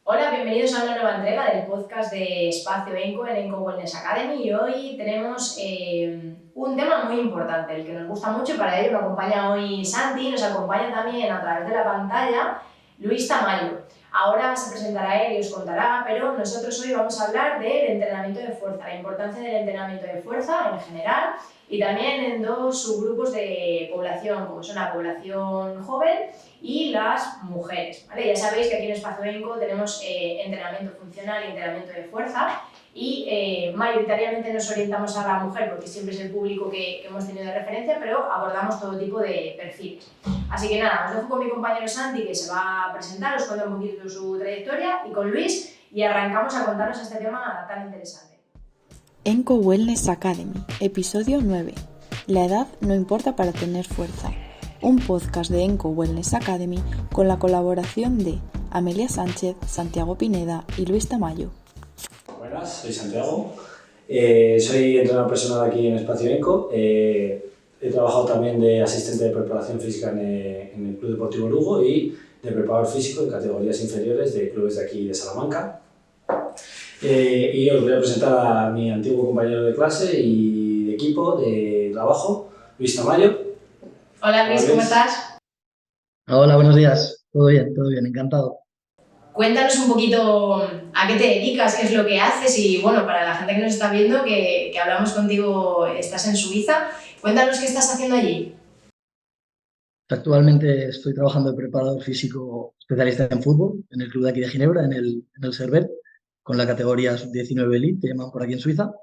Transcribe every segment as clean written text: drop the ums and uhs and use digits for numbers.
Hola, bienvenidos a una nueva entrega del podcast de Espacio Enco en Enco Wellness Academy y hoy tenemos un tema muy importante, el que nos gusta mucho y para ello nos acompaña hoy Santi, nos acompaña también a través de la pantalla Luis Tamayo. Ahora se presentará él y os contará, pero nosotros hoy vamos a hablar del entrenamiento de fuerza, la importancia del entrenamiento de fuerza en general y también en dos subgrupos de población, como son la población joven y las mujeres, ¿vale? Ya sabéis que aquí en Espacio Enco tenemos entrenamiento funcional y entrenamiento de fuerza y mayoritariamente nos orientamos a la mujer porque siempre es el público que hemos tenido de referencia, pero abordamos todo tipo de perfiles. Así que nada, os dejo con mi compañero Santi que se va a presentar, os cuenta un poquito su trayectoria y con Luis y arrancamos a contaros este tema tan interesante. Enco Wellness Academy, episodio 9. La edad no importa para tener fuerza. Un podcast de Enco Wellness Academy con la colaboración de Amelia Sánchez, Santiago Pineda y Luis Tamayo. Buenas, soy Santiago. Soy entrenador personal aquí en Espacio Enco. He trabajado también de asistente de preparación física en el Club Deportivo Lugo y de preparador físico en categorías inferiores de clubes de aquí de Salamanca. Y os voy a presentar a mi antiguo compañero de clase y de equipo de trabajo, Luis Tamayo. Hola Luis, ¿cómo estás? Hola, buenos días. Todo bien, encantado. Cuéntanos un poquito a qué te dedicas, qué es lo que haces y bueno, para la gente que nos está viendo, que hablamos contigo, estás en Suiza, cuéntanos qué estás haciendo allí. Actualmente estoy trabajando de preparador físico especialista en fútbol en el club de aquí de Ginebra, en el Servet, con la categoría sub-19 Elite, que llaman por aquí en Suiza.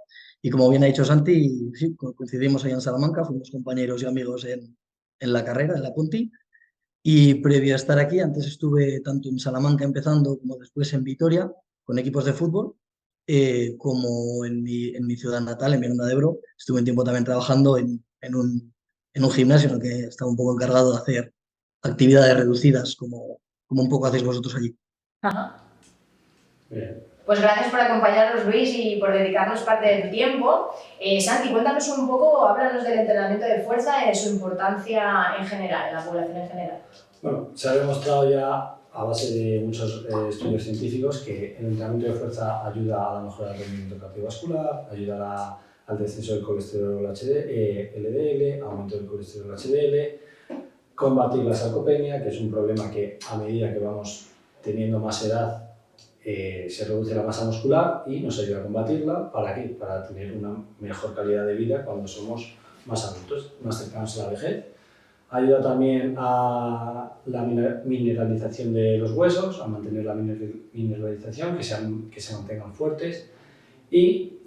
Y como bien ha dicho Santi, sí, coincidimos ahí en Salamanca, fuimos compañeros y amigos en la carrera, en la Punti. Y previo a estar aquí, antes estuve tanto en Salamanca empezando como después en Vitoria con equipos de fútbol, como en mi ciudad natal, en Miranda de Ebro. Estuve un tiempo también trabajando en un gimnasio en el que estaba un poco encargado de hacer actividades reducidas, como un poco hacéis vosotros allí. Ajá. Bien. Pues gracias por acompañarnos Luis y por dedicarnos parte de tu tiempo. Santi, cuéntanos un poco, háblanos del entrenamiento de fuerza y de su importancia en general, en la población en general. Bueno, se ha demostrado ya a base de muchos estudios científicos que el entrenamiento de fuerza ayuda a la mejora del rendimiento cardiovascular, ayuda al descenso del colesterol LDL, aumento del colesterol HDL, combatir la sarcopenia, que es un problema que a medida que vamos teniendo más edad se reduce la masa muscular y nos ayuda a combatirla. ¿Para qué? Para tener una mejor calidad de vida cuando somos más adultos, más cercanos a la vejez. Ayuda también a la mineralización de los huesos, a mantener la mineralización, que se mantengan fuertes. Y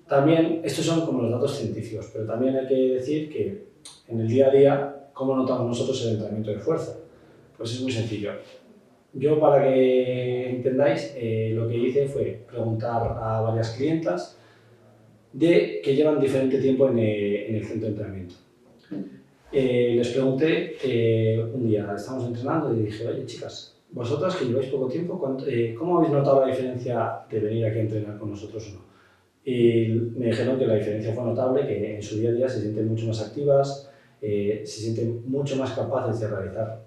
también, estos son como los datos científicos, pero también hay que decir que en el día a día, ¿cómo notamos nosotros el entrenamiento de fuerza? Pues es muy sencillo. Yo, para que entendáis, lo que hice fue preguntar a varias clientas que llevan diferente tiempo en el centro de entrenamiento. Les pregunté un día, estamos entrenando y dije, oye chicas, vosotras que lleváis poco tiempo, ¿cómo habéis notado la diferencia de venir aquí a entrenar con nosotros o no? Y me dijeron que la diferencia fue notable, que en su día a día se sienten mucho más activas, se sienten mucho más capaces de realizar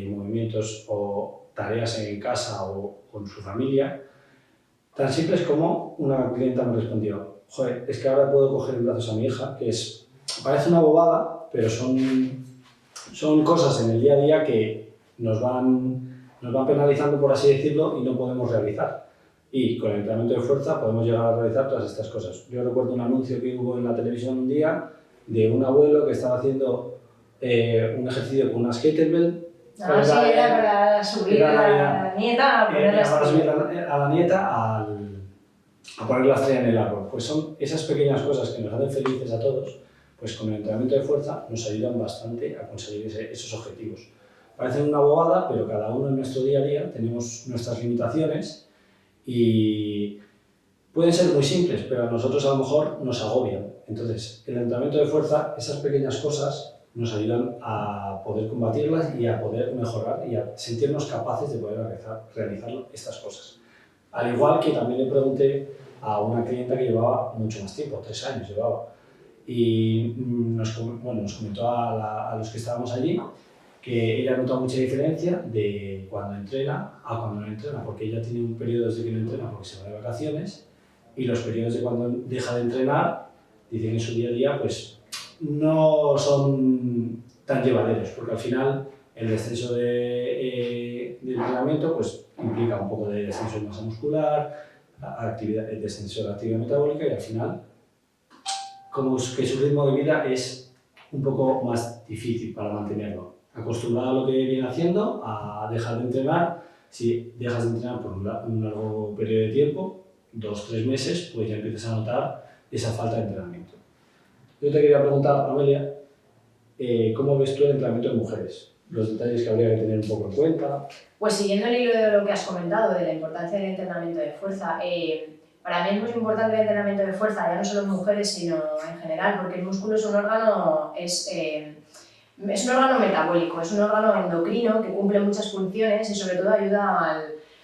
movimientos o tareas en casa o con su familia. Tan simples como una clienta me respondió, joder, es que ahora puedo coger en brazos a mi hija, parece una bobada, pero son cosas en el día a día que nos van penalizando, por así decirlo, y no podemos realizar. Y con el entrenamiento de fuerza podemos llegar a realizar todas estas cosas. Yo recuerdo un anuncio que hubo en la televisión un día de un abuelo que estaba haciendo un ejercicio con unas kettlebell. Ah, sí, era para subir a la nieta, para subir a la nieta a poner la estrella en el árbol. Pues son esas pequeñas cosas que nos hacen felices a todos, pues con el entrenamiento de fuerza nos ayudan bastante a conseguir esos objetivos. Parecen una bobada, pero cada uno en nuestro día a día tenemos nuestras limitaciones y pueden ser muy simples, pero a nosotros a lo mejor nos agobian. Entonces, el entrenamiento de fuerza, esas pequeñas cosas, nos ayudan a poder combatirlas y a poder mejorar y a sentirnos capaces de poder realizar estas cosas. Al igual que también le pregunté a una clienta que llevaba mucho más tiempo, 3 años llevaba, y nos comentó a los que estábamos allí que ella nota mucha diferencia de cuando entrena a cuando no entrena, porque ella tiene un periodo desde que no entrena porque se va de vacaciones, y los periodos de cuando deja de entrenar, dice que en su día a día pues no son tan llevaderos, porque al final el descenso de entrenamiento pues implica un poco de descenso de masa muscular, el descenso de la actividad metabólica, y al final como que su ritmo de vida es un poco más difícil para mantenerlo. Acostumbrado a lo que viene haciendo, a dejar de entrenar. Si dejas de entrenar por un largo periodo de tiempo, 2-3 meses, pues ya empiezas a notar esa falta de entrenamiento. Yo te quería preguntar, Amelia, ¿cómo ves tú el entrenamiento de mujeres? Los detalles que habría que tener un poco en cuenta. Pues siguiendo el hilo de lo que has comentado, de la importancia del entrenamiento de fuerza, para mí es muy importante el entrenamiento de fuerza, ya no solo en mujeres, sino en general, porque el músculo es un órgano metabólico, es un órgano endocrino que cumple muchas funciones y sobre todo ayuda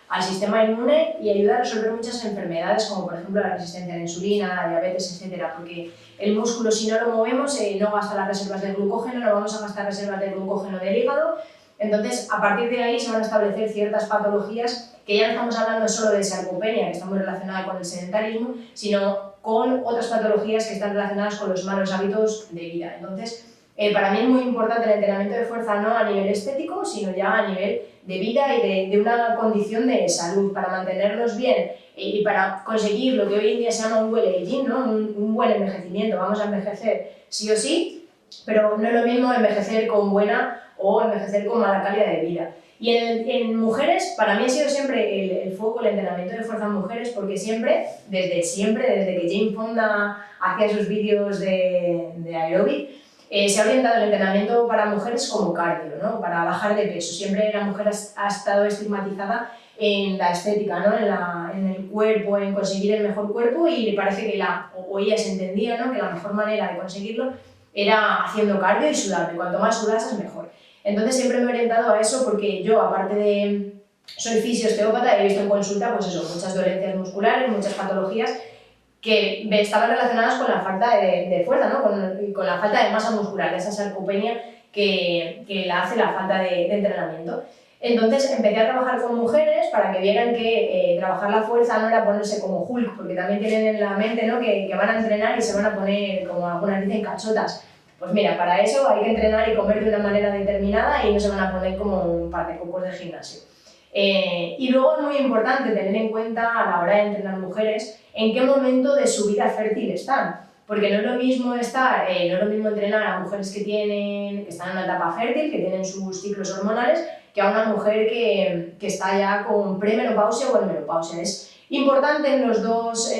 al sistema inmune y ayuda a resolver muchas enfermedades como por ejemplo la resistencia a la insulina, la diabetes, etc. Porque el músculo, si no lo movemos, no gasta las reservas de glucógeno, no vamos a gastar reservas de glucógeno del hígado. Entonces, a partir de ahí se van a establecer ciertas patologías que ya no estamos hablando solo de sarcopenia, que está muy relacionada con el sedentarismo, sino con otras patologías que están relacionadas con los malos hábitos de vida. Entonces, para mí es muy importante el entrenamiento de fuerza no a nivel estético, sino ya a nivel de vida y de una condición de salud, para mantenernos bien y para conseguir lo que hoy en día se llama un well aging, ¿no? un buen envejecimiento. Vamos a envejecer sí o sí, pero no es lo mismo envejecer con buena o envejecer con mala calidad de vida. Y en mujeres, para mí ha sido siempre el foco, el entrenamiento de fuerza en mujeres, porque desde que Jane Fonda hacía sus vídeos de aeróbic, se ha orientado el entrenamiento para mujeres como cardio, ¿no? Para bajar de peso. Siempre la mujer ha estado estigmatizada en la estética, ¿no? En el cuerpo, en conseguir el mejor cuerpo, y le parece que o ella se entendía, ¿no? Que la mejor manera de conseguirlo era haciendo cardio y sudando, y cuanto más sudas es mejor. Entonces siempre me he orientado a eso porque yo, aparte de soy fisio-osteópata, he visto en consulta pues eso, muchas dolencias musculares, muchas patologías que estaban relacionadas con la falta de fuerza, ¿no? con la falta de masa muscular, de esa sarcopenia que la hace la falta de entrenamiento. Entonces empecé a trabajar con mujeres para que vieran que trabajar la fuerza no era ponerse como Hulk, porque también tienen en la mente, ¿no? que van a entrenar y se van a poner, como algunas dicen, cachotas. Pues mira, para eso hay que entrenar y comer de una manera determinada y no se van a poner como un par de cocos de gimnasio. Y luego es muy importante tener en cuenta a la hora de entrenar mujeres en qué momento de su vida fértil están. Porque no es lo mismo entrenar a mujeres que están en una etapa fértil, que tienen sus ciclos hormonales, que a una mujer que está ya con premenopausia o en menopausia. Es importante en los dos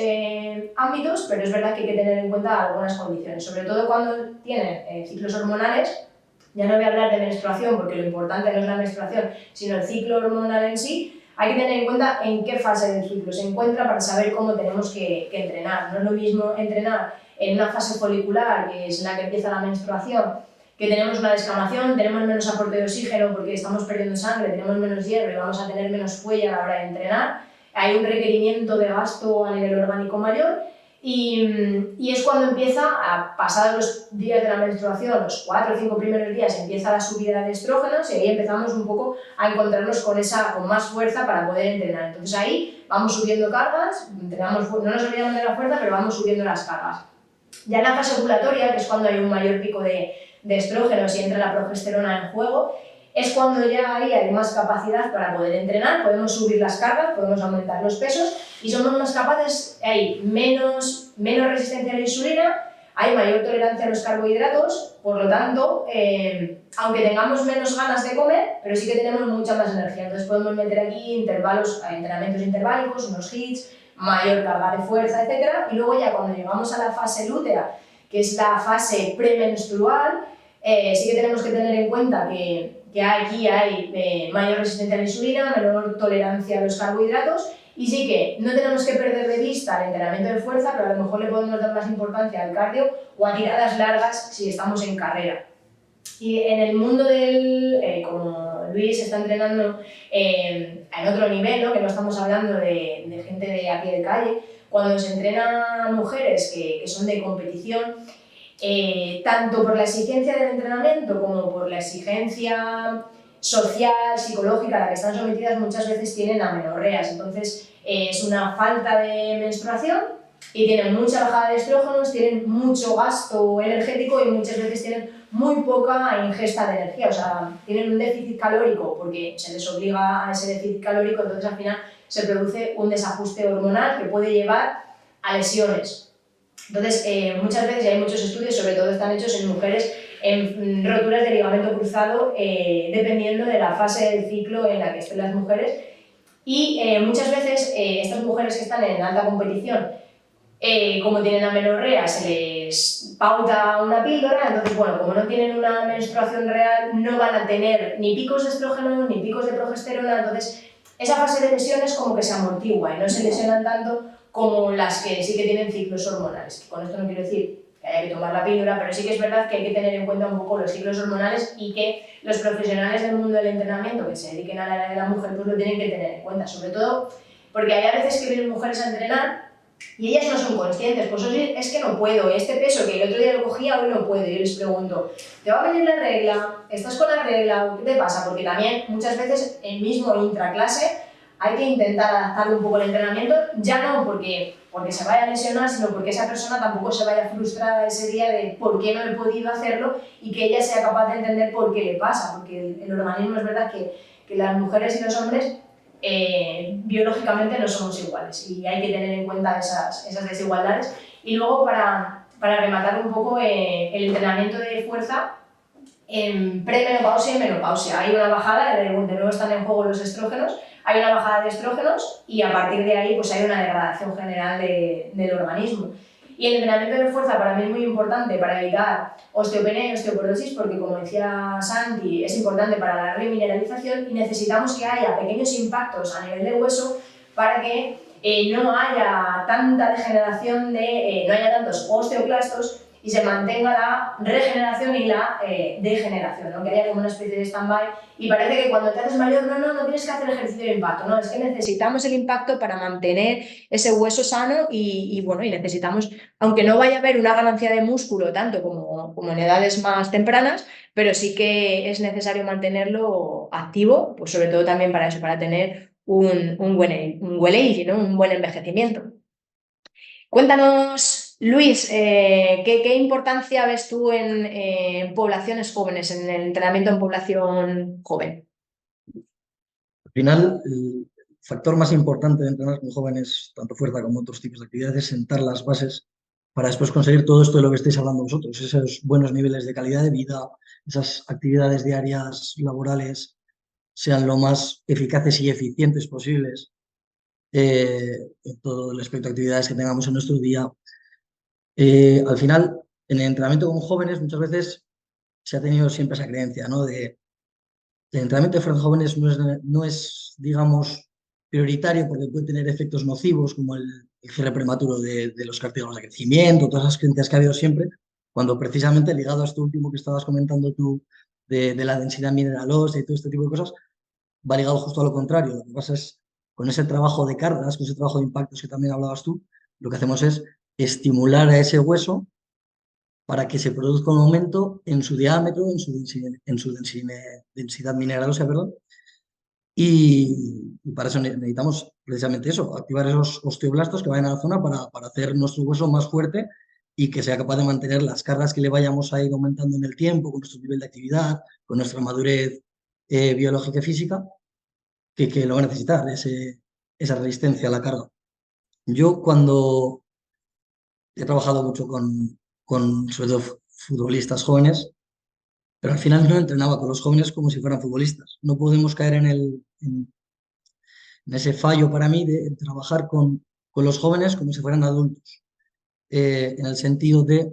ámbitos, pero es verdad que hay que tener en cuenta algunas condiciones, sobre todo cuando tienen ciclos hormonales. Ya no voy a hablar de menstruación porque lo importante no es la menstruación, sino el ciclo hormonal en sí. Hay que tener en cuenta en qué fase del ciclo se encuentra para saber cómo tenemos que entrenar. No es lo mismo entrenar en una fase folicular, que es la que empieza la menstruación, que tenemos una descamación, tenemos menos aporte de oxígeno porque estamos perdiendo sangre, tenemos menos hierro y vamos a tener menos fuelle a la hora de entrenar. Hay un requerimiento de gasto a nivel orgánico mayor y es cuando empieza, pasados los días de la menstruación, los 4 o 5 primeros días, empieza la subida de estrógenos y ahí empezamos un poco a encontrarnos con más fuerza para poder entrenar. Entonces ahí vamos subiendo cargas, no nos olvidamos de la fuerza, pero vamos subiendo las cargas. Ya en la fase ovulatoria, que es cuando hay un mayor pico de estrógenos y entra la progesterona en juego, es cuando ya ahí hay más capacidad para poder entrenar, podemos subir las cargas, podemos aumentar los pesos y somos más capaces, hay menos resistencia a la insulina, hay mayor tolerancia a los carbohidratos, por lo tanto, aunque tengamos menos ganas de comer, pero sí que tenemos mucha más energía. Entonces podemos meter aquí entrenamientos interválicos, unos HIIT, mayor carga de fuerza, etc. Y luego ya cuando llegamos a la fase lútea, que es la fase premenstrual, sí que tenemos que tener en cuenta que aquí hay mayor resistencia a la insulina, menor tolerancia a los carbohidratos, y sí que no tenemos que perder de vista el entrenamiento de fuerza, pero a lo mejor le podemos dar más importancia al cardio o a tiradas largas si estamos en carrera. Y en el mundo como Luis está entrenando en otro nivel, ¿no? Que no estamos hablando de gente de a pie de calle, cuando se entrenan mujeres que son de competición, tanto por la exigencia del entrenamiento como por la exigencia social, psicológica a la que están sometidas, muchas veces tienen amenorreas. Entonces, es una falta de menstruación y tienen mucha bajada de estrógenos, tienen mucho gasto energético y muchas veces tienen muy poca ingesta de energía, o sea, tienen un déficit calórico porque se les obliga a ese déficit calórico, entonces al final se produce un desajuste hormonal que puede llevar a lesiones. Entonces, muchas veces, y hay muchos estudios, sobre todo están hechos en mujeres, en roturas de ligamento cruzado, dependiendo de la fase del ciclo en la que estén las mujeres. Y muchas veces estas mujeres que están en alta competición, como tienen amenorrea, se les pauta una píldora, entonces, bueno, como no tienen una menstruación real, no van a tener ni picos de estrógeno ni picos de progesterona, entonces esa fase de lesiones como que se amortigua y no se lesionan tanto como las que sí que tienen ciclos hormonales. Con esto no quiero decir que haya que tomar la píldora, pero sí que es verdad que hay que tener en cuenta un poco los ciclos hormonales y que los profesionales del mundo del entrenamiento que se dediquen a la área de la mujer pues lo tienen que tener en cuenta, sobre todo porque hay a veces que vienen mujeres a entrenar y ellas no son conscientes, pues oye, es que no puedo, este peso que el otro día lo cogía, hoy no puedo. Y yo les pregunto, ¿te va a venir la regla? ¿Estás con la regla? ¿Qué te pasa? Porque también muchas veces el mismo intraclase hay que intentar adaptar un poco el entrenamiento, ya no porque se vaya a lesionar, sino porque esa persona tampoco se vaya frustrada ese día de por qué no he podido hacerlo y que ella sea capaz de entender por qué le pasa, porque el organismo es verdad que las mujeres y los hombres biológicamente no somos iguales y hay que tener en cuenta esas desigualdades. Y luego, para rematar un poco el entrenamiento de fuerza en premenopausia y menopausia, hay una bajada, de nuevo están en juego los estrógenos, hay una bajada de estrógenos y a partir de ahí pues hay una degradación general del organismo. Y el entrenamiento de fuerza para mí es muy importante para evitar osteopenia y osteoporosis porque, como decía Santi, es importante para la remineralización y necesitamos que haya pequeños impactos a nivel de hueso para que no haya tanta degeneración, no haya tantos osteoclastos y se mantenga la regeneración y la degeneración, ¿no? Que haya como una especie de stand-by. Y parece que cuando te haces mayor, no tienes que hacer ejercicio de impacto, no, es que necesitamos el impacto para mantener ese hueso sano y bueno, y necesitamos, aunque no vaya a haber una ganancia de músculo tanto como en edades más tempranas, pero sí que es necesario mantenerlo activo, pues sobre todo también para eso, para tener un buen age, ¿no? Un buen envejecimiento. Cuéntanos, Luis, ¿qué importancia ves tú en poblaciones jóvenes, en el entrenamiento en población joven? Al final, el factor más importante de entrenar con jóvenes, tanto fuerza como otros tipos de actividades, es sentar las bases para después conseguir todo esto de lo que estáis hablando vosotros, esos buenos niveles de calidad de vida, esas actividades diarias laborales sean lo más eficaces y eficientes posibles en todo el espectro de actividades que tengamos en nuestro día. Al final, en el entrenamiento con jóvenes muchas veces se ha tenido siempre esa creencia, ¿no? El entrenamiento de fuerza jóvenes no es, digamos, prioritario porque puede tener efectos nocivos como el cierre prematuro de los cartílagos de crecimiento, todas esas creencias que ha habido siempre, cuando precisamente ligado a esto último que estabas comentando tú de la densidad mineral ósea y todo este tipo de cosas, va ligado justo a lo contrario. Lo que pasa es, con ese trabajo de cargas, con ese trabajo de impactos que también hablabas tú, lo que hacemos es estimular a ese hueso para que se produzca un aumento en su diámetro, en su densidad mineral ósea, perdón. Y para eso necesitamos precisamente eso, activar esos osteoblastos que vayan a la zona para hacer nuestro hueso más fuerte y que sea capaz de mantener las cargas que le vayamos a ir aumentando en el tiempo, con nuestro nivel de actividad, con nuestra madurez biológica y física, que lo va a necesitar, esa resistencia a la carga. Yo cuando he trabajado mucho con sobre todo futbolistas jóvenes, pero al final no entrenaba con los jóvenes como si fueran futbolistas. No podemos caer en ese fallo para mí de trabajar con los jóvenes como si fueran adultos, en el sentido de,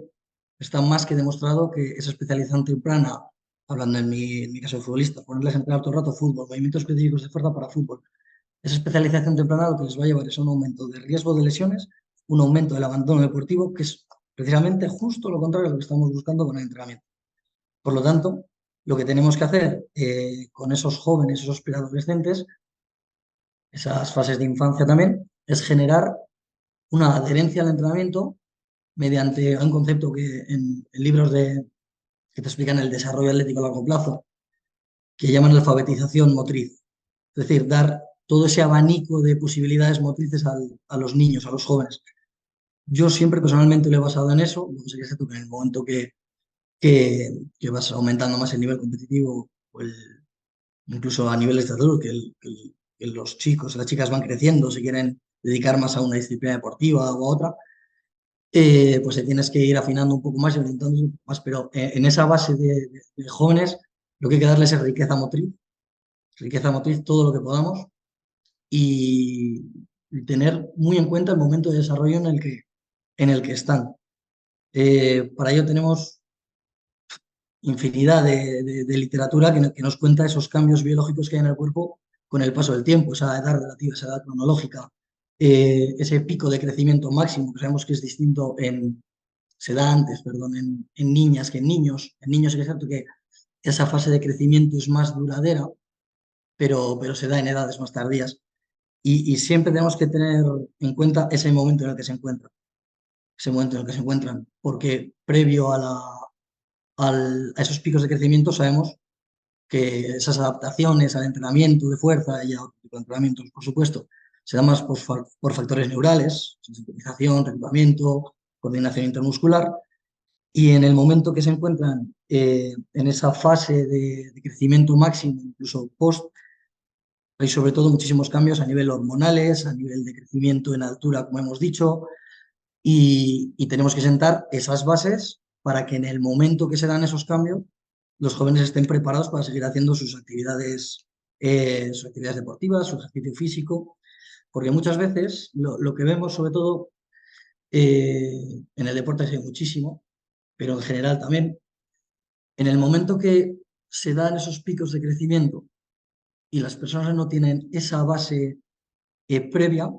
está más que demostrado que esa especialización temprana, hablando en mi caso de futbolista, ponerles a entrenar todo el rato fútbol, movimientos específicos de fuerza para fútbol, esa especialización temprana lo que les va a llevar es un aumento de riesgo de lesiones, un aumento del abandono deportivo, que es precisamente justo lo contrario a lo que estamos buscando con el entrenamiento. Por lo tanto, lo que tenemos que hacer con esos jóvenes, esos preadolescentes, esas fases de infancia también, es generar una adherencia al entrenamiento mediante un concepto que en libros que te explican el desarrollo atlético a largo plazo, que llaman alfabetización motriz. Es decir, dar todo ese abanico de posibilidades motrices a los niños, a los jóvenes. Yo siempre personalmente lo he basado en eso, luego sí que es cierto que en el momento que vas aumentando más el nivel competitivo, o incluso a niveles de salud, que los chicos, las chicas van creciendo, se quieren dedicar más a una disciplina deportiva o a otra, pues te tienes que ir afinando un poco más y orientando un poco más, pero en esa base de jóvenes lo que hay que darles es riqueza motriz, todo lo que podamos y, tener muy en cuenta el momento de desarrollo en el que están. Para ello tenemos infinidad de literatura que nos cuenta esos cambios biológicos que hay en el cuerpo con el paso del tiempo, esa edad relativa, esa edad cronológica, ese pico de crecimiento máximo, que sabemos que es distinto se da antes, perdón, en niñas que en niños. En niños es cierto que esa fase de crecimiento es más duradera, pero se da en edades más tardías. Y siempre tenemos que tener en cuenta ese momento en el que se encuentran, ese momento en el que se encuentran, porque previo a esos picos de crecimiento sabemos que esas adaptaciones al entrenamiento de fuerza y a otro tipo de entrenamientos, por supuesto, se dan más por factores neurales, sensitivización, reclutamiento, coordinación intermuscular, y en el momento que se encuentran en esa fase de crecimiento máximo, incluso post, hay sobre todo muchísimos cambios a nivel hormonales, a nivel de crecimiento en altura, como hemos dicho, y tenemos que sentar esas bases para que en el momento que se dan esos cambios, los jóvenes estén preparados para seguir haciendo sus actividades deportivas, su ejercicio físico, porque muchas veces lo que vemos, sobre todo en el deporte, hay muchísimo, pero en general también, en el momento que se dan esos picos de crecimiento y las personas no tienen esa base previa,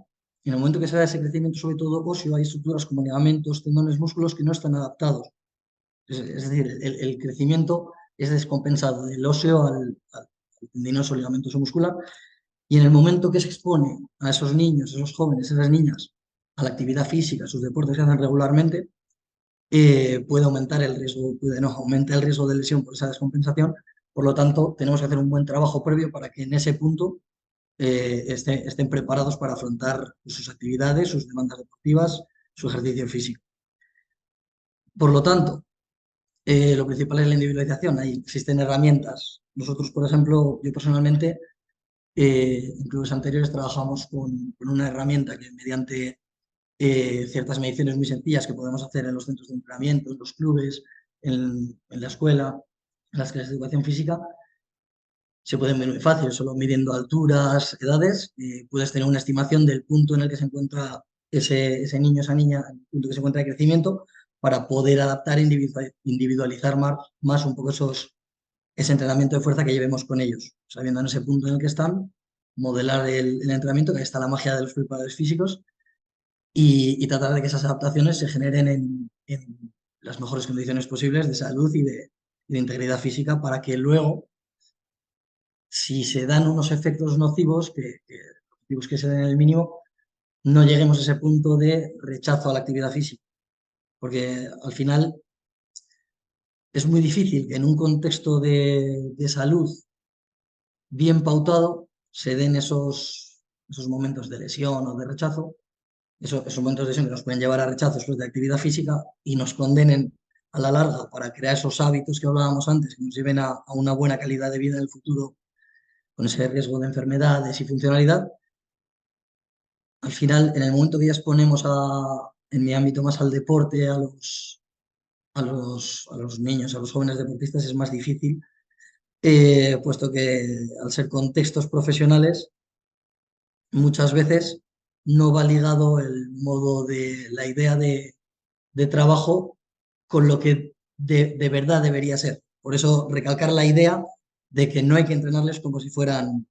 en el momento que se da ese crecimiento, sobre todo óseo, hay estructuras como ligamentos, tendones, músculos que no están adaptados. Es decir, el crecimiento es descompensado del óseo al tendinoso, ligamentoso muscular, y en el momento que se expone a esos niños, esos jóvenes, esas niñas, a la actividad física, a sus deportes que hacen regularmente, puede aumentar el riesgo, no, aumenta el riesgo de lesión por esa descompensación. Por lo tanto, tenemos que hacer un buen trabajo previo para que en ese punto estén preparados para afrontar sus actividades, sus demandas deportivas, su ejercicio físico. Por lo tanto, lo principal es la individualización. Ahí existen herramientas. Nosotros, por ejemplo, yo personalmente, en clubes anteriores trabajamos con una herramienta que mediante ciertas mediciones muy sencillas que podemos hacer en los centros de entrenamiento, en los clubes, en la escuela, en las clases de educación física, se pueden ver muy fácil, solo midiendo alturas, edades, puedes tener una estimación del punto en el que se encuentra ese niño, esa niña, el punto que se encuentra de crecimiento, para poder adaptar e individualizar más un poco ese entrenamiento de fuerza que llevemos con ellos, sabiendo en ese punto en el que están, modelar el entrenamiento, que ahí está la magia de los preparadores físicos, y tratar de que esas adaptaciones se generen en las mejores condiciones posibles de salud y de integridad física para que luego, si se dan unos efectos nocivos, que se den el mínimo, no lleguemos a ese punto de rechazo a la actividad física. Porque al final es muy difícil que en un contexto de salud bien pautado se den esos momentos de lesión o de rechazo, esos momentos de lesión que nos pueden llevar a rechazos después de actividad física y nos condenen a la larga para crear esos hábitos que hablábamos antes, que nos lleven a una buena calidad de vida en el futuro con ese riesgo de enfermedades y funcionalidad. Al final, en el momento que ya exponemos en mi ámbito más al deporte, a los niños, a los jóvenes deportistas, es más difícil, puesto que al ser contextos profesionales, muchas veces no va ligado el modo de la idea de trabajo con lo que de verdad debería ser. Por eso recalcar la idea de que no hay que entrenarles como si fueran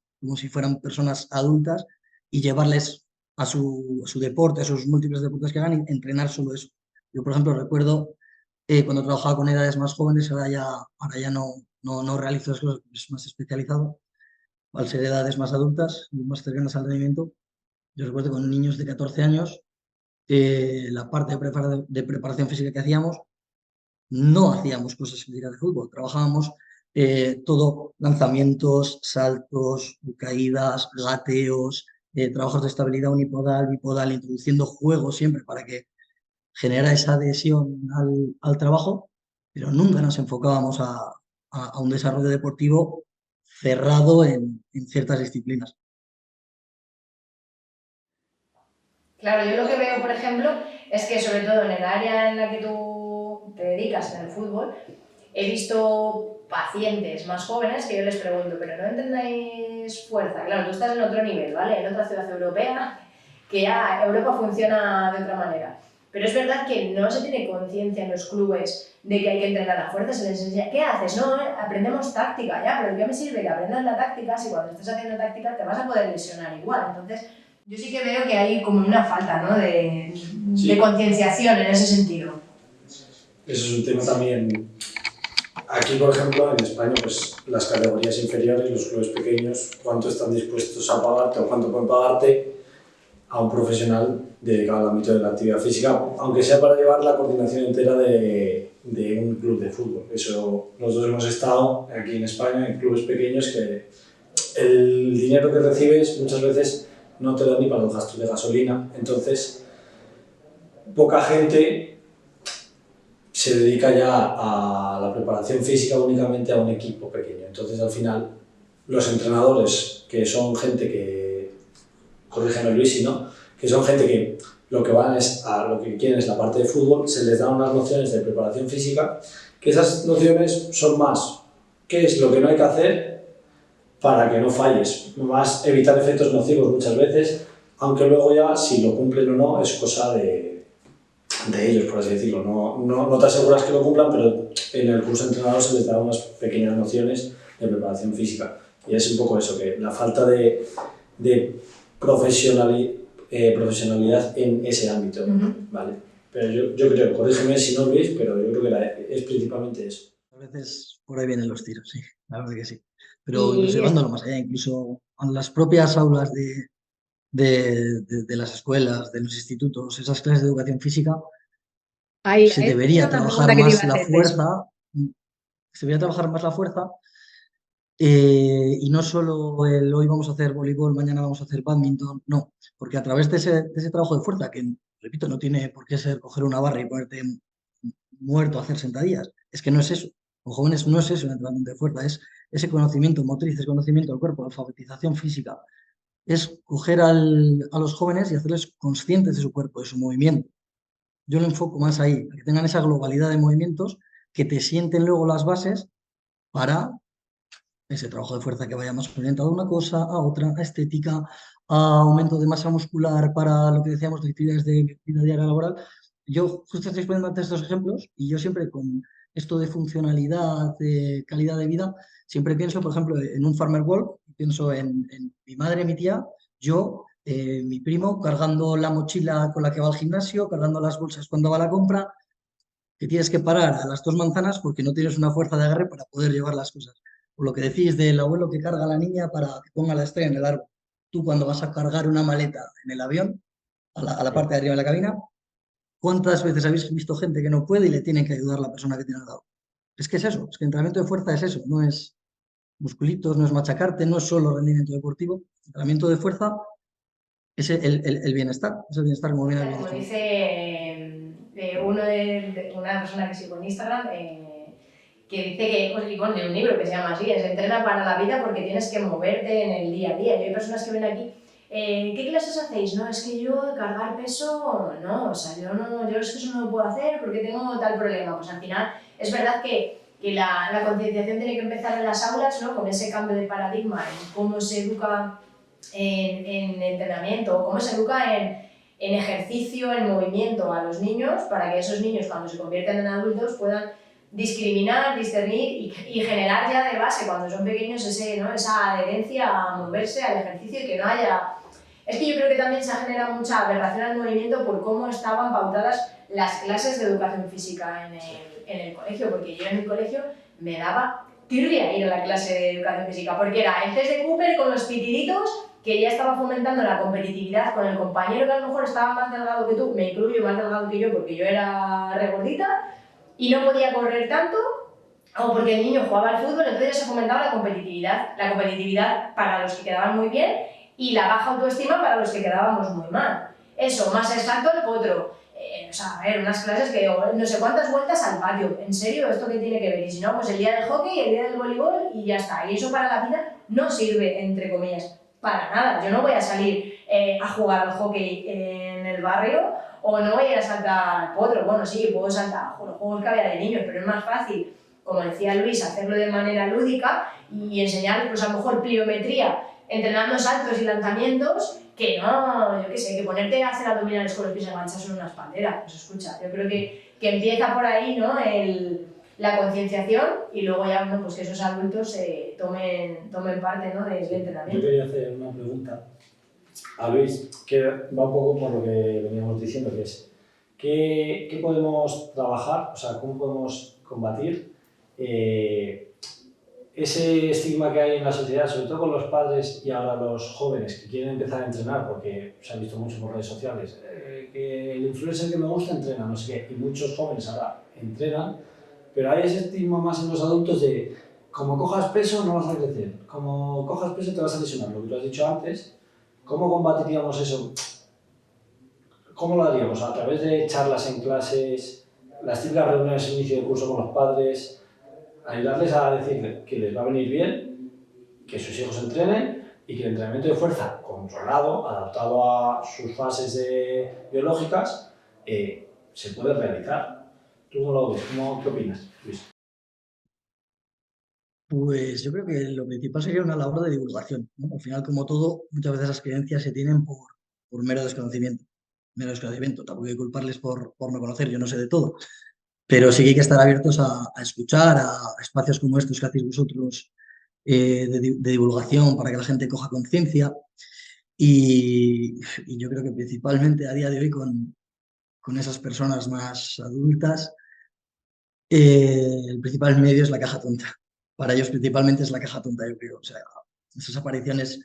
personas adultas y llevarles a su deporte, a sus múltiples deportes que hagan y entrenar solo eso. Yo, por ejemplo, recuerdo cuando trabajaba con edades más jóvenes, ahora ya no realizo las cosas, es más especializado, al ser edades más adultas y más cercanas al rendimiento. Yo recuerdo con niños de 14 años la parte de preparación física que hacíamos, no hacíamos cosas físicas de fútbol, trabajábamos todo, lanzamientos, saltos, caídas, gateos, trabajos de estabilidad unipodal, bipodal, introduciendo juegos siempre para que generara esa adhesión al trabajo, pero nunca nos enfocábamos a un desarrollo deportivo cerrado en ciertas disciplinas. Claro, yo lo que veo, por ejemplo, es que sobre todo en el área en la que tú te dedicas, en el fútbol, he visto pacientes más jóvenes que yo les pregunto, pero ¿no entrenáis fuerza? Claro, tú estás en otro nivel, ¿vale? En otra ciudad europea, que ya Europa funciona de otra manera. Pero es verdad que no se tiene conciencia en los clubes de que hay que entrenar la fuerza, se les enseña, ¿qué haces? No, aprendemos táctica, ya, pero ¿qué me sirve que aprendas la táctica si cuando estás haciendo táctica te vas a poder lesionar igual? Entonces, yo sí que veo que hay como una falta, ¿no? de concienciación en ese sentido. Eso es un tema también. Aquí, por ejemplo, en España, pues las categorías inferiores, los clubes pequeños, cuánto están dispuestos a pagarte o cuánto pueden pagarte a un profesional dedicado al ámbito de la actividad física, aunque sea para llevar la coordinación entera de un club de fútbol. Eso, nosotros hemos estado aquí en España en clubes pequeños que el dinero que recibes muchas veces no te da ni para los gastos de gasolina, entonces poca gente se dedica ya a la preparación física únicamente a un equipo pequeño. Entonces, al final, los entrenadores, que son gente que, corrígeme Luis, si no, que son gente que lo que van es a lo que quieren es la parte de fútbol, se les da unas nociones de preparación física, que esas nociones son más qué es lo que no hay que hacer para que no falles, más evitar efectos nocivos muchas veces, aunque luego ya si lo cumplen o no es cosa de ellos, por así decirlo. No te aseguras que lo cumplan, pero en el curso de entrenador se les da unas pequeñas nociones de preparación física. Y es un poco eso, que la falta de profesionalidad en ese ámbito, ¿vale? Pero yo creo, corrígeme si no, Luis, pero yo creo que es principalmente eso. A veces por ahí vienen los tiros, sí, la verdad que sí. Pero incluso llevándolo más allá, incluso en las propias aulas de las escuelas, de los institutos, esas clases de educación física, se debería trabajar más la fuerza, se debería trabajar más la fuerza y no solo el hoy vamos a hacer voleibol, mañana vamos a hacer badminton, no, porque a través de ese trabajo de fuerza, que repito, no tiene por qué ser coger una barra y ponerte muerto a hacer sentadillas, es que no es eso. Con jóvenes no es eso el entrenamiento de fuerza, es ese conocimiento motriz, ese conocimiento del cuerpo, alfabetización física, es coger a los jóvenes y hacerles conscientes de su cuerpo, de su movimiento. Yo lo enfoco más ahí, que tengan esa globalidad de movimientos, que te sienten luego las bases para ese trabajo de fuerza que vaya más orientado a una cosa, a otra, a estética, a aumento de masa muscular para lo que decíamos de actividades de vida diaria laboral. Yo justo estoy poniendo antes estos ejemplos y yo siempre con esto de funcionalidad, de calidad de vida, siempre pienso, por ejemplo, en un farmer walk, pienso en mi madre, mi tía, yo, mi primo, cargando la mochila con la que va al gimnasio, cargando las bolsas cuando va a la compra, que tienes que parar a las 2 manzanas porque no tienes una fuerza de agarre para poder llevar las cosas. O lo que decís del abuelo que carga a la niña para que ponga la estrella en el árbol. Tú cuando vas a cargar una maleta en el avión, a la parte de arriba de la cabina, ¿cuántas veces habéis visto gente que no puede y le tienen que ayudar la persona que tiene al lado? Es que es eso, es que entrenamiento de fuerza es eso, no es musculitos, no es machacarte, no es solo rendimiento deportivo. Entrenamiento de fuerza es el bienestar, es el bienestar como bien habéis Como dicho. dice una persona que sigo en Instagram, que dice que, pues, y pone un libro que se llama así, es Entrena para la vida porque tienes que moverte en el día a día. Y hay personas que ven aquí, ¿qué clases hacéis? No, es que yo cargar peso, no, o sea, yo es que eso no lo puedo hacer porque tengo tal problema. Pues al final es verdad que la concienciación tiene que empezar en las aulas, ¿no? Con ese cambio de paradigma en cómo se educa en entrenamiento, cómo se educa en ejercicio, en movimiento a los niños, para que esos niños cuando se conviertan en adultos puedan discriminar, discernir y generar ya de base cuando son pequeños esa adherencia a moverse, al ejercicio y que no haya... Es que yo creo que también se ha generado mucha aberración al movimiento por cómo estaban pautadas las clases de educación física en el colegio, porque yo en mi colegio me daba tirria ir a la clase de educación física, porque era el test de Cooper con los pitiditos que ya estaba fomentando la competitividad con el compañero que a lo mejor estaba más delgado que tú, me incluyo, más delgado que yo porque yo era regordita y no podía correr tanto, o porque el niño jugaba al fútbol, entonces ya se fomentaba la competitividad para los que quedaban muy bien y la baja autoestima para los que quedábamos muy mal. Eso, más exacto el potro. O sea, a ver, unas clases que no sé cuántas vueltas al patio. ¿En serio? ¿Esto qué tiene que ver? Y si no, pues el día del hockey, el día del voleibol y ya está. Y eso para la vida no sirve, entre comillas, para nada. Yo no voy a salir a jugar al hockey en el barrio o no voy a ir a saltar al potro. Bueno, sí, puedo saltar los juegos que había de niños, pero es más fácil, como decía Luis, hacerlo de manera lúdica y enseñar, pues a lo mejor pliometría, entrenando saltos y lanzamientos, que no, yo qué sé, que ponerte a hacer abdominales con los pies enganchados en una espaldera. Pues escucha, yo creo que empieza por ahí, ¿no? La concienciación y luego ya, bueno, pues que esos adultos tomen parte, ¿no? del entrenamiento. Yo quería hacer una pregunta a Luis, que va un poco por lo que veníamos diciendo, que es ¿qué podemos trabajar, o sea, cómo podemos combatir ese estigma que hay en la sociedad, sobre todo con los padres y ahora los jóvenes que quieren empezar a entrenar, porque se ha visto mucho por redes sociales, que el influencer que me gusta entrena, no sé qué, y muchos jóvenes ahora entrenan, pero hay ese estigma más en los adultos de como cojas peso no vas a crecer, como cojas peso te vas a lesionar, lo que tú has dicho antes. ¿Cómo combatiríamos eso? ¿Cómo lo haríamos? ¿A través de charlas en clases, las típicas reuniones en inicio de curso con los padres, ayudarles a decirles que les va a venir bien, que sus hijos entrenen y que el entrenamiento de fuerza controlado, adaptado a sus fases biológicas, se puede realizar? ¿Tú cómo lo ves? ¿Qué opinas, Luis? Pues yo creo que lo principal sería una labor de divulgación, ¿no? Al final, como todo, muchas veces las creencias se tienen por mero desconocimiento. Mero desconocimiento, tampoco hay que culparles por no conocer, yo no sé de todo. Pero sí que hay que estar abiertos a escuchar, a espacios como estos que hacéis vosotros de divulgación para que la gente coja conciencia. Y yo creo que principalmente a día de hoy con esas personas más adultas, el principal medio es la caja tonta. Para ellos principalmente es la caja tonta, yo creo. O sea, esas apariciones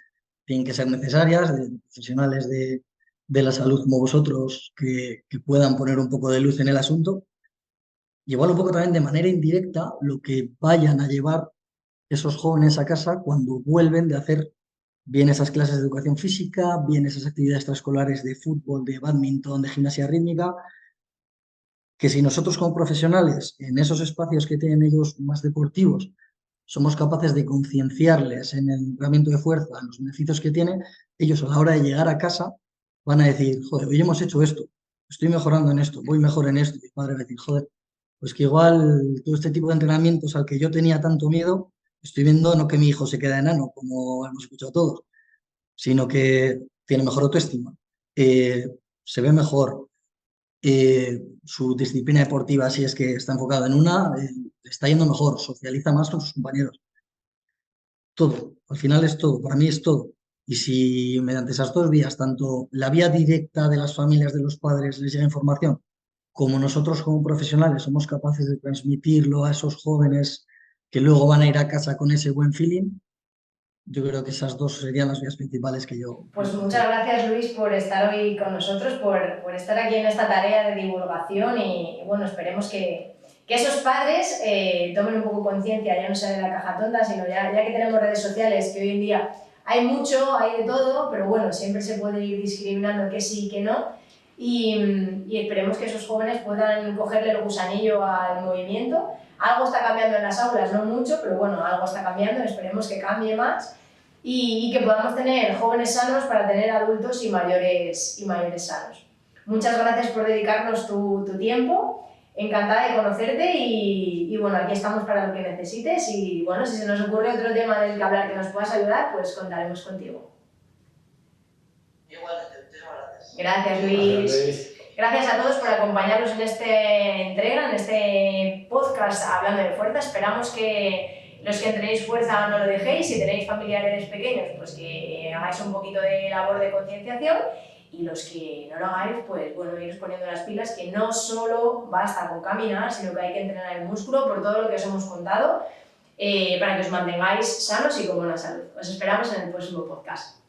tienen que ser necesarias, de profesionales de la salud como vosotros que puedan poner un poco de luz en el asunto. Y igual un poco también de manera indirecta lo que vayan a llevar esos jóvenes a casa cuando vuelven de hacer bien esas clases de educación física, bien esas actividades extraescolares de fútbol, de bádminton, de gimnasia rítmica, que si nosotros como profesionales en esos espacios que tienen ellos más deportivos somos capaces de concienciarles en el entrenamiento de fuerza, en los beneficios que tiene, ellos a la hora de llegar a casa van a decir, joder, hoy hemos hecho esto, estoy mejorando en esto, voy mejor en esto. Y mi padre va a decir, joder, pues que igual todo este tipo de entrenamientos al que yo tenía tanto miedo, estoy viendo no que mi hijo se queda enano, como hemos escuchado todos, sino que tiene mejor autoestima, se ve mejor, su disciplina deportiva, si es que está enfocada en una, le está yendo mejor, socializa más con sus compañeros. Todo, al final es todo, para mí es todo. Y si mediante esas dos vías, tanto la vía directa de las familias, de los padres, les llega información, como nosotros como profesionales somos capaces de transmitirlo a esos jóvenes que luego van a ir a casa con ese buen feeling, yo creo que esas dos serían las vías principales que yo... Pues muchas gracias, Luis, por estar hoy con nosotros, por estar aquí en esta tarea de divulgación y bueno, esperemos que esos padres tomen un poco conciencia, ya no sea de la caja tonta, sino ya que tenemos redes sociales, que hoy en día hay mucho, hay de todo, pero bueno, siempre se puede ir discriminando que sí y que no. Y esperemos que esos jóvenes puedan cogerle el gusanillo al movimiento. Algo está cambiando en las aulas, no mucho, pero bueno, algo está cambiando, esperemos que cambie más y que podamos tener jóvenes sanos para tener adultos y mayores sanos. Muchas gracias por dedicarnos tu tiempo, encantada de conocerte y bueno, aquí estamos para lo que necesites y bueno, si se nos ocurre otro tema del que hablar que nos puedas ayudar, pues contaremos contigo. Igualmente, muchísimas gracias. Gracias, Luis. Gracias a todos por acompañarnos en esta entrega, en este podcast Hablando de Fuerza. Esperamos que los que tenéis fuerza no lo dejéis. Si tenéis familiares pequeños, pues que hagáis un poquito de labor de concienciación. Y los que no lo hagáis, pues bueno, iros poniendo las pilas, que no solo basta con caminar, sino que hay que entrenar el músculo por todo lo que os hemos contado para que os mantengáis sanos y con buena salud. Os esperamos en el próximo podcast.